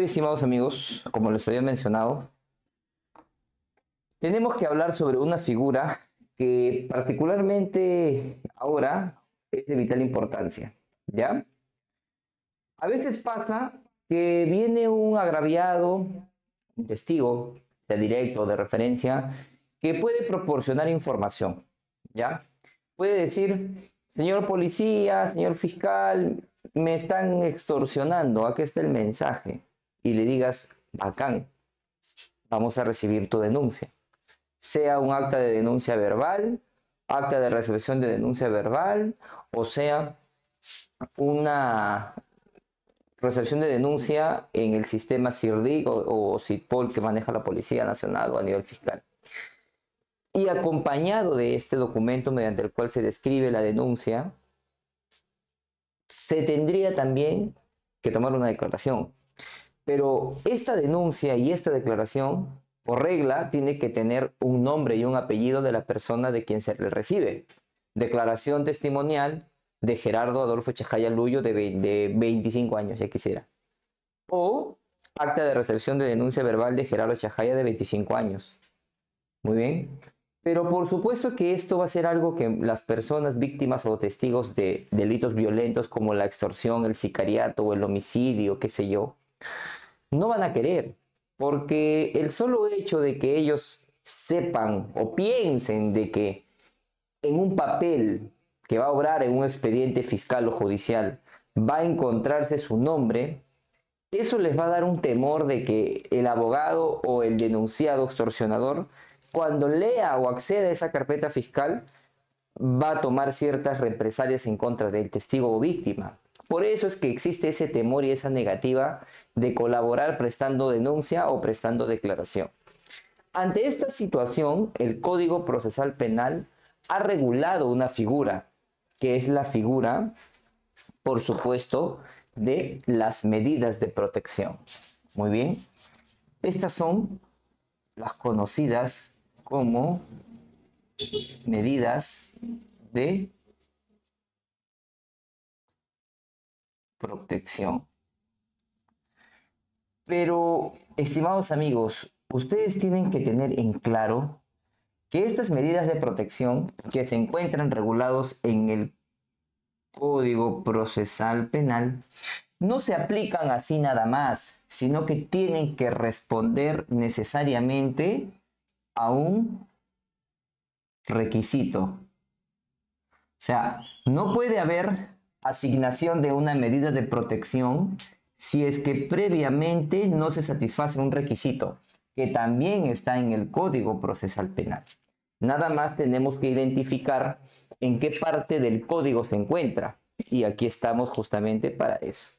hoy, estimados amigos, como les había mencionado, tenemos que hablar sobre una figura que particularmente ahora es de vital importancia, ¿ya? A veces pasa que viene un agraviado, un testigo de directo, de referencia, que puede proporcionar información, ¿ya? Puede decir, señor policía, señor fiscal, me están extorsionando, aquí está el mensaje. Y le digas, bacán, vamos a recibir tu denuncia. Sea un acta de denuncia verbal, acta de recepción de denuncia verbal, o sea, una recepción de denuncia en el sistema CIRDIC o CITPOL que maneja la Policía Nacional o a nivel fiscal. Y acompañado de este documento mediante el cual se describe la denuncia, se tendría también que tomar una declaración. Pero esta denuncia y esta declaración, por regla, tiene que tener un nombre y un apellido de la persona de quien se le recibe. Declaración testimonial de Gerardo Adolfo Chajaya Luyo de 25 años, ya quisiera. O acta de recepción de denuncia verbal de Gerardo Chajaya de 25 años. Muy bien. Pero por supuesto que esto va a ser algo que las personas víctimas o testigos de delitos violentos como la extorsión, el sicariato o el homicidio, qué sé yo, no van a querer, porque el solo hecho de que ellos sepan o piensen de que en un papel que va a obrar en un expediente fiscal o judicial va a encontrarse su nombre, eso les va a dar un temor de que el abogado o el denunciado extorsionador, cuando lea o acceda a esa carpeta fiscal, va a tomar ciertas represalias en contra del testigo o víctima. Por eso es que existe ese temor y esa negativa de colaborar prestando denuncia o prestando declaración. Ante esta situación, el Código Procesal Penal ha regulado una figura, que es la figura, por supuesto, de las medidas de protección. Muy bien. Estas son las conocidas como medidas de protección. Pero, estimados amigos, ustedes tienen que tener en claro que estas medidas de protección que se encuentran regulados en el Código Procesal Penal no se aplican así nada más, sino que tienen que responder necesariamente a un requisito. O sea, no puede haber asignación de una medida de protección si es que previamente no se satisface un requisito, que también está en el Código Procesal Penal. Nada más tenemos que identificar en qué parte del código se encuentra. Y aquí estamos justamente para eso.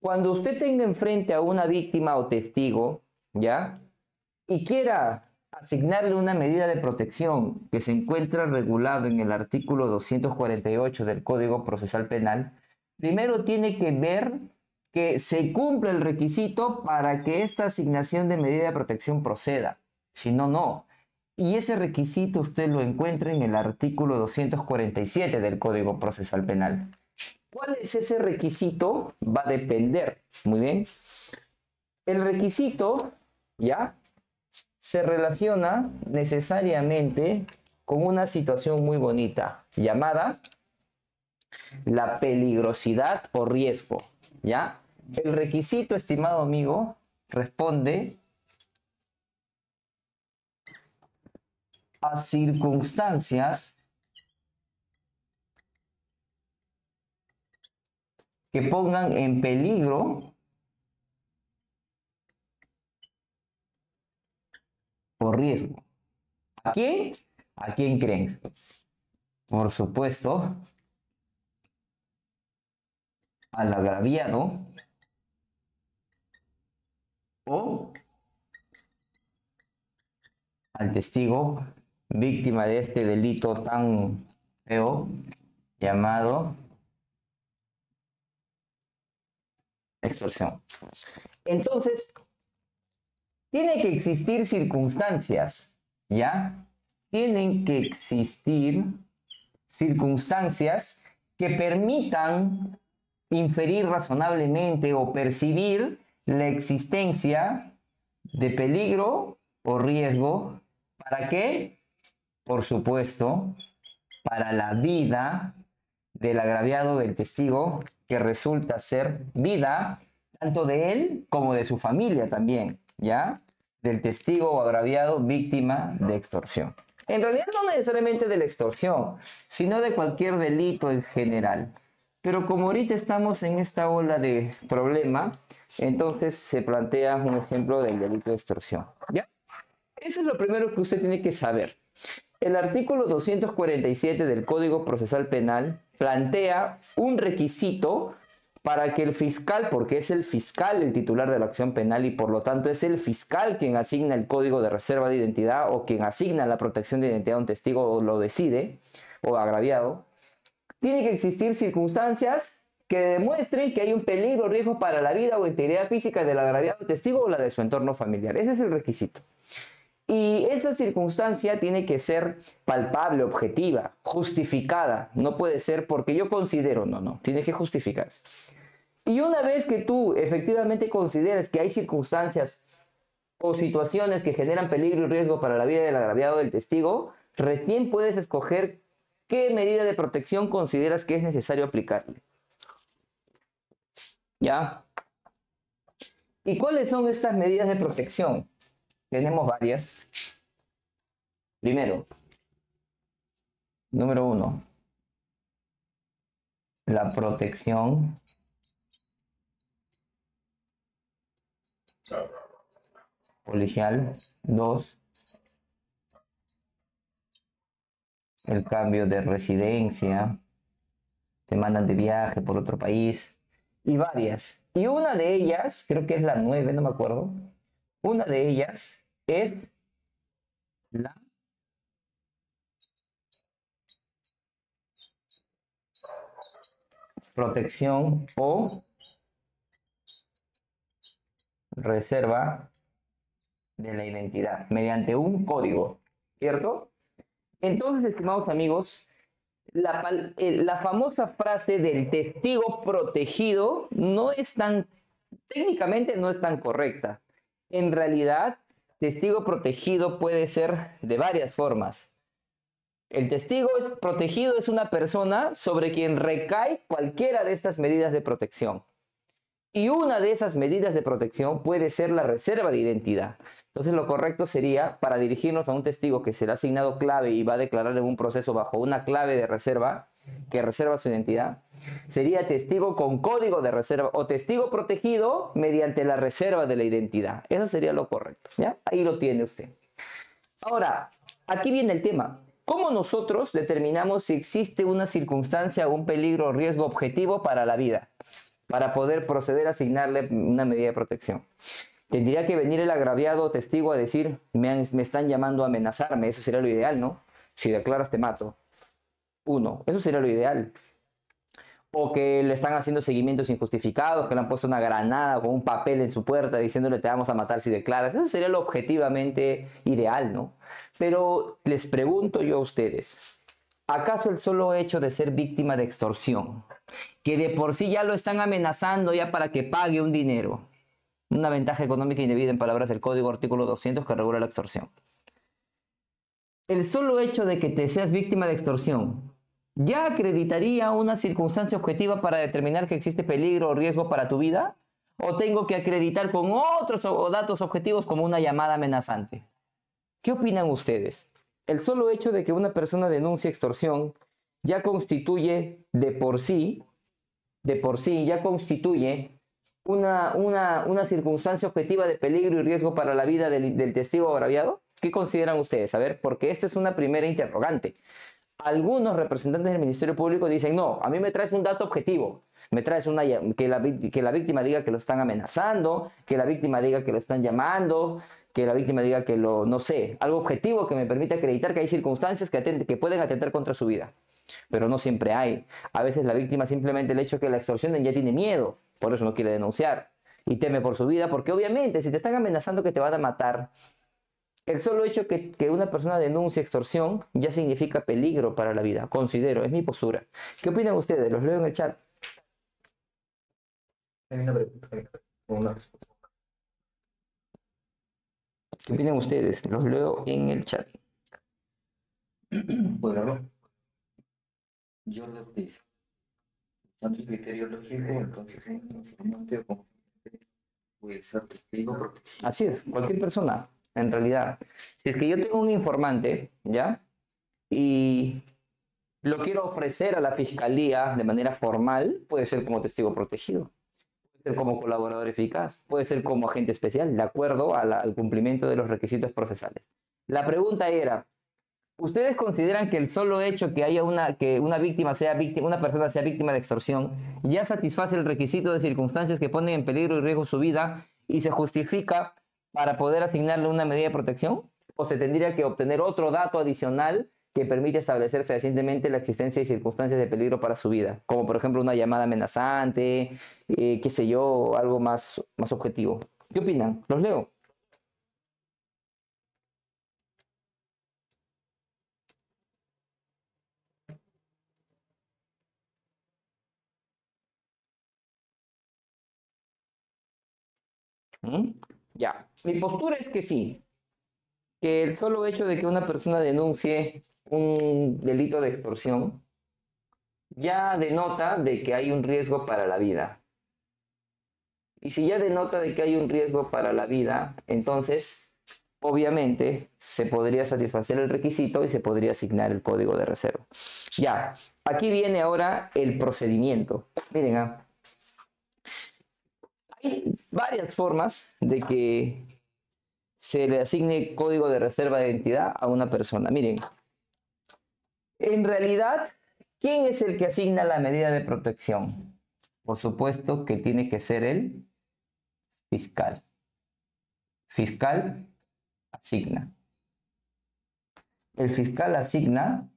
Cuando usted tenga enfrente a una víctima o testigo, ¿ya? Y quiera asignarle una medida de protección que se encuentra regulado en el artículo 248 del Código Procesal Penal, primero tiene que ver que se cumpla el requisito para que esta asignación de medida de protección proceda. Si no, no. Y ese requisito usted lo encuentra en el artículo 247 del Código Procesal Penal. ¿Cuál es ese requisito? Va a depender. Muy bien. El requisito, ¿ya?, se relaciona necesariamente con una situación muy bonita llamada la peligrosidad o riesgo, ¿ya? El requisito, estimado amigo, responde a circunstancias que pongan en peligro o riesgo. ¿A quién? ¿A quién creen? Por supuesto, al agraviado o al testigo víctima de este delito tan feo llamado extorsión. Entonces, tiene que existir circunstancias, ¿ya? Tienen que existir circunstancias que permitan inferir razonablemente o percibir la existencia de peligro o riesgo. ¿Para qué? Por supuesto, para la vida del agraviado del testigo, que resulta ser vida tanto de él como de su familia también, ¿ya? Del testigo o agraviado víctima de extorsión. En realidad no necesariamente de la extorsión, sino de cualquier delito en general. Pero como ahorita estamos en esta ola de problema, entonces se plantea un ejemplo del delito de extorsión, ¿ya? Eso es lo primero que usted tiene que saber. El artículo 247 del Código Procesal Penal plantea un requisito para que el fiscal, porque es el fiscal el titular de la acción penal y por lo tanto es el fiscal quien asigna el código de reserva de identidad o quien asigna la protección de identidad a un testigo o lo decide, o agraviado, tiene que existir circunstancias que demuestren que hay un peligro o riesgo para la vida o integridad física del agraviado testigo o la de su entorno familiar. Ese es el requisito. Y esa circunstancia tiene que ser palpable, objetiva, justificada. No puede ser porque yo considero, no, tiene que justificarse. Y una vez que tú efectivamente consideres que hay circunstancias o situaciones que generan peligro y riesgo para la vida del agraviado del testigo, recién puedes escoger qué medida de protección consideras que es necesario aplicarle. ¿Ya? ¿Y cuáles son estas medidas de protección? Tenemos varias. Primero, número 1, la protección policial. 2, el cambio de residencia, te mandan de viaje por otro país, y varias. Y una de ellas, creo que es la 9, no me acuerdo, una de ellas es la protección o reserva de la identidad mediante un código, ¿cierto? Entonces, estimados amigos, la famosa frase del testigo protegido no es tan, técnicamente no es tan correcta. En realidad, testigo protegido puede ser de varias formas. El testigo protegido es una persona sobre quien recae cualquiera de estas medidas de protección. Y una de esas medidas de protección puede ser la reserva de identidad. Entonces lo correcto sería, para dirigirnos a un testigo que será asignado clave y va a declarar en un proceso bajo una clave de reserva, que reserva su identidad, sería testigo con código de reserva o testigo protegido mediante la reserva de la identidad. Eso sería lo correcto, ¿ya? Ahí lo tiene usted. Ahora, aquí viene el tema. ¿Cómo nosotros determinamos si existe una circunstancia o un peligro o riesgo objetivo para la vida, para poder proceder a asignarle una medida de protección? Tendría que venir el agraviado testigo a decir, me están llamando a amenazarme. Eso sería lo ideal, ¿no? Si declaras, te mato. 1, eso sería lo ideal. O que le están haciendo seguimientos injustificados, que le han puesto una granada con un papel en su puerta diciéndole te vamos a matar si declaras. Eso sería lo objetivamente ideal, ¿no? Pero les pregunto yo a ustedes, ¿acaso el solo hecho de ser víctima de extorsión, que de por sí ya lo están amenazando ya para que pague un dinero, una ventaja económica indebida en palabras del Código artículo 200 que regula la extorsión, el solo hecho de que te seas víctima de extorsión ya acreditaría una circunstancia objetiva para determinar que existe peligro o riesgo para tu vida? ¿O tengo que acreditar con otros datos objetivos como una llamada amenazante? ¿Qué opinan ustedes? El solo hecho de que una persona denuncie extorsión ya constituye de por sí ya constituye una circunstancia objetiva de peligro y riesgo para la vida del testigo agraviado. ¿Qué consideran ustedes? A ver, porque esta es una primera interrogante. Algunos representantes del Ministerio Público dicen, no, a mí me traes un dato objetivo. Me traes que la víctima diga que lo están amenazando, que la víctima diga que lo están llamando, que la víctima diga que no sé, algo objetivo que me permite acreditar que hay circunstancias que pueden atentar contra su vida. Pero no siempre hay. A veces la víctima simplemente el hecho de que la extorsionen ya tiene miedo, por eso no quiere denunciar y teme por su vida, porque obviamente si te están amenazando que te van a matar, el solo hecho que una persona denuncie extorsión ya significa peligro para la vida, considero, es mi postura. ¿Qué opinan ustedes? Los leo en el chat. Hay una pregunta o una respuesta. ¿Qué opinan ustedes? Los leo en el chat. Bueno, Jordan dice, tanto criterio lógico, entonces un informante o confidente puede ser testigo protegido. Así es, cualquier persona, en realidad. Si es que yo tengo un informante, ¿ya? Y lo quiero ofrecer a la fiscalía de manera formal, puede ser como testigo protegido, puede ser como colaborador eficaz, puede ser como agente especial, de acuerdo al cumplimiento de los requisitos procesales. La pregunta era, ¿ustedes consideran que el solo hecho que haya que una víctima sea víctima, una persona sea víctima de extorsión, ya satisface el requisito de circunstancias que ponen en peligro y riesgo su vida y se justifica para poder asignarle una medida de protección? ¿O se tendría que obtener otro dato adicional que permite establecer fehacientemente la existencia de circunstancias de peligro para su vida? Como por ejemplo una llamada amenazante, qué sé yo, algo más objetivo. ¿Qué opinan? Los leo. ¿Mm? Ya. Mi postura es que sí, que el solo hecho de que una persona denuncie un delito de extorsión ya denota de que hay un riesgo para la vida. Y si ya denota de que hay un riesgo para la vida, entonces obviamente se podría satisfacer el requisito y se podría asignar el código de reserva. Ya, aquí viene ahora el procedimiento. Miren, hay varias formas de que se le asigne código de reserva de identidad a una persona. Miren, en realidad, ¿quién es el que asigna la medida de protección? Por supuesto que tiene que ser el fiscal. Fiscal asigna. El fiscal asigna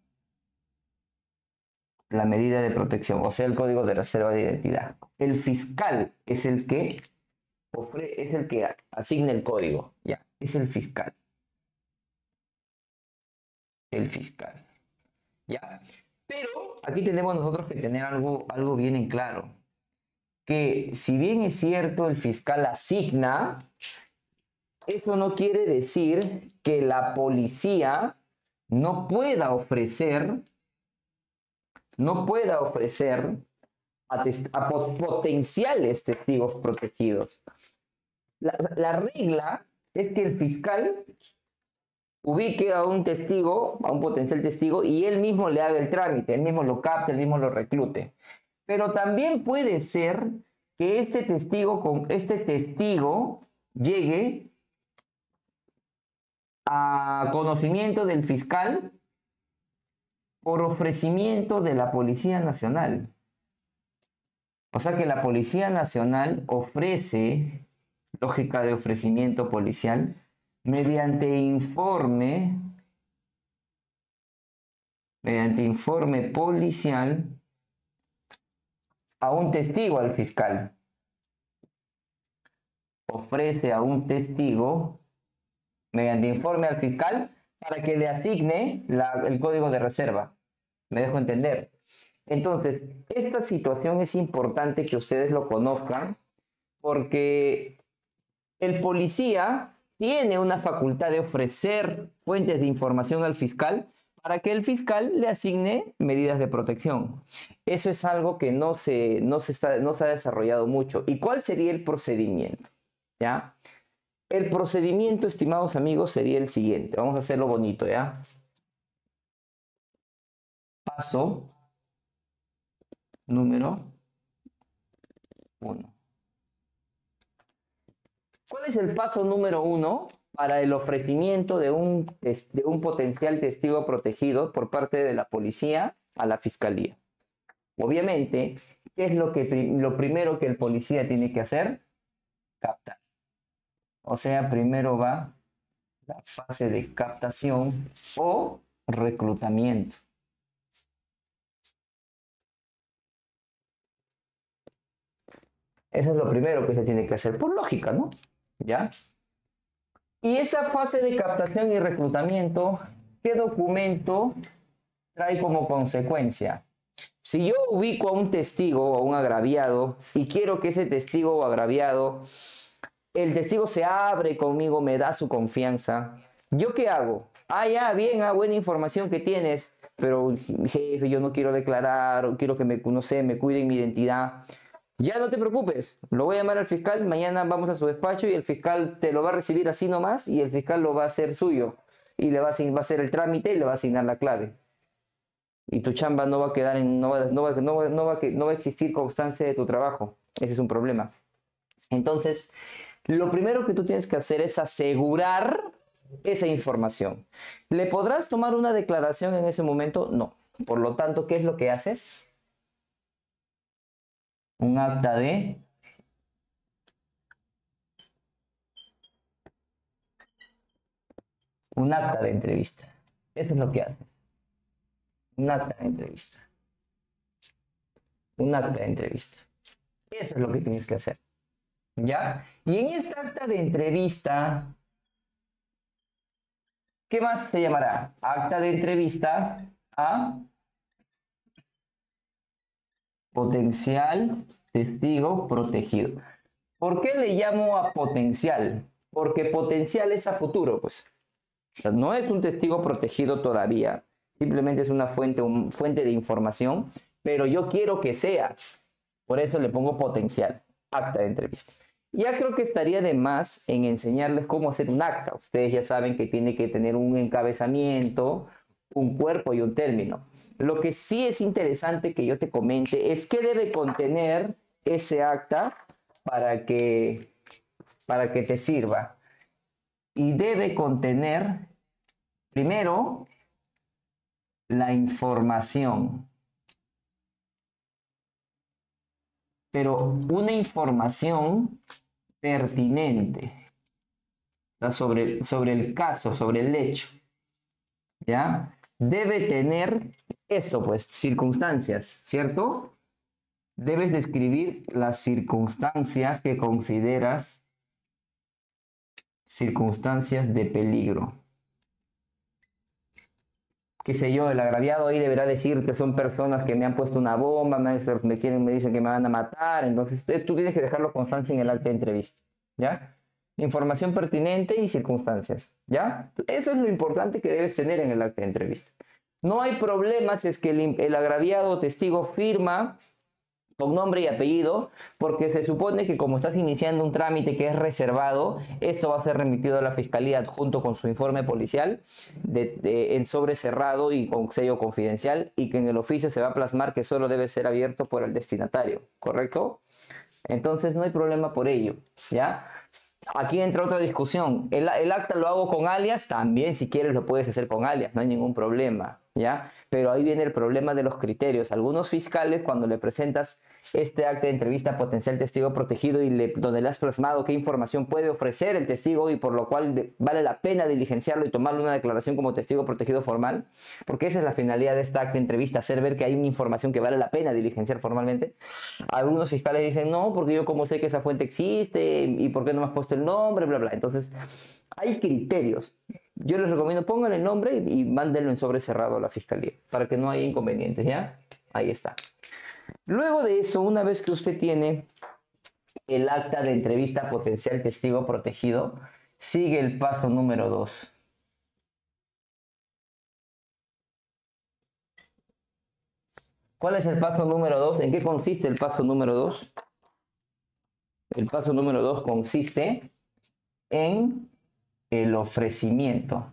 la medida de protección, o sea, el código de reserva de identidad. El fiscal es el que asigna el código. Ya, es el fiscal. El fiscal. ¿Ya? Pero aquí tenemos nosotros que tener algo bien en claro. Que si bien es cierto el fiscal asigna, eso no quiere decir que la policía no pueda ofrecer, a potenciales testigos protegidos. La regla es que el fiscal ubique a un testigo, a un potencial testigo, y él mismo le haga el trámite, él mismo lo capte, él mismo lo reclute. Pero también puede ser que este testigo llegue a conocimiento del fiscal por ofrecimiento de la Policía Nacional. O sea que la Policía Nacional ofrece, lógica de ofrecimiento policial, mediante informe policial a un testigo al fiscal. Ofrece a un testigo mediante informe al fiscal para que le asigne el código de reserva. ¿Me dejo entender? Entonces, esta situación es importante que ustedes lo conozcan porque el policía tiene una facultad de ofrecer fuentes de información al fiscal para que el fiscal le asigne medidas de protección. Eso es algo que no se ha desarrollado mucho. ¿Y cuál sería el procedimiento? ¿Ya? El procedimiento, estimados amigos, sería el siguiente. Vamos a hacerlo bonito, ¿ya? Paso número 1. ¿Cuál es el paso número 1 para el ofrecimiento de un potencial testigo protegido por parte de la policía a la fiscalía? Obviamente, ¿qué es lo primero que el policía tiene que hacer? Captar. O sea, primero va la fase de captación o reclutamiento. Eso es lo primero que se tiene que hacer, por lógica, ¿no? ¿Ya? Y esa fase de captación y reclutamiento, ¿qué documento trae como consecuencia? Si yo ubico a un testigo o a un agraviado y quiero que ese testigo o agraviado El testigo se abre conmigo, me da su confianza. ¿Yo qué hago? Ah, ya, bien, buena información que tienes, pero jefe, yo no quiero declarar, o quiero que no sé, me cuiden mi identidad. Ya no te preocupes, lo voy a llamar al fiscal, mañana vamos a su despacho y el fiscal te lo va a recibir así nomás y el fiscal lo va a hacer suyo y va a hacer el trámite y le va a asignar la clave. Y tu chamba no va a quedar no va a existir constancia de tu trabajo. Ese es un problema. Entonces, lo primero que tú tienes que hacer es asegurar esa información. ¿Le podrás tomar una declaración en ese momento? No. Por lo tanto, ¿qué es lo que haces? Un acta de entrevista. Eso es lo que haces. Un acta de entrevista. Un acta de entrevista. Eso es lo que tienes que hacer. ¿Ya? Y en esta acta de entrevista, ¿qué más se llamará? Acta de entrevista a potencial testigo protegido. ¿Por qué le llamo a potencial? Porque potencial es a futuro, pues. O sea, no es un testigo protegido todavía, simplemente es una fuente de información, pero yo quiero que sea. Por eso le pongo potencial, acta de entrevista. Ya creo que estaría de más en enseñarles cómo hacer un acta. Ustedes ya saben que tiene que tener un encabezamiento, un cuerpo y un término. Lo que sí es interesante que yo te comente es qué debe contener ese acta para que te sirva. Y debe contener, primero, la información. Pero una información pertinente, o sea, sobre el caso, sobre el hecho, ¿ya? Debe tener esto, pues, circunstancias, ¿cierto? Debes describir las circunstancias que consideras circunstancias de peligro. Qué sé yo, el agraviado ahí deberá decir que son personas que me han puesto una bomba, me dicen que me van a matar, entonces tú tienes que dejarlo constancia en el acta de entrevista, ¿ya? Información pertinente y circunstancias, ¿ya? Eso es lo importante que debes tener en el acta de entrevista. No hay problema si es que el agraviado o testigo firma con nombre y apellido, porque se supone que como estás iniciando un trámite que es reservado, esto va a ser remitido a la fiscalía junto con su informe policial en sobre cerrado y con sello confidencial, y que en el oficio se va a plasmar que solo debe ser abierto por el destinatario, ¿correcto? Entonces no hay problema por ello, ¿ya? Aquí entra otra discusión. El acta lo hago con alias, también si quieres lo puedes hacer con alias, no hay ningún problema, ¿ya? Pero ahí viene el problema de los criterios. Algunos fiscales, cuando le presentas este acta de entrevista a potencial testigo protegido y donde le has plasmado qué información puede ofrecer el testigo y por lo cual vale la pena diligenciarlo y tomarle una declaración como testigo protegido formal, porque esa es la finalidad de esta acta de entrevista, hacer ver que hay una información que vale la pena diligenciar formalmente. Algunos fiscales dicen, no, porque yo como sé que esa fuente existe y por qué no me has puesto el nombre, bla, bla. Entonces, hay criterios. Yo les recomiendo, pongan el nombre y mándenlo en sobre cerrado a la fiscalía para que no haya inconvenientes, ¿ya? Ahí está. Luego de eso, una vez que usted tiene el acta de entrevista potencial testigo protegido, sigue el paso número 2. ¿Cuál es el paso número 2? ¿En qué consiste el paso número 2? El paso número 2 consiste en el ofrecimiento.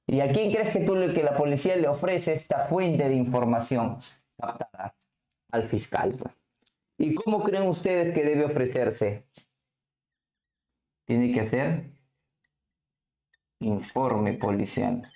¿Y a quién crees que la policía le ofrece esta fuente de información captada? Al fiscal. ¿Y cómo creen ustedes que debe ofrecerse? Tiene que hacer informe policial.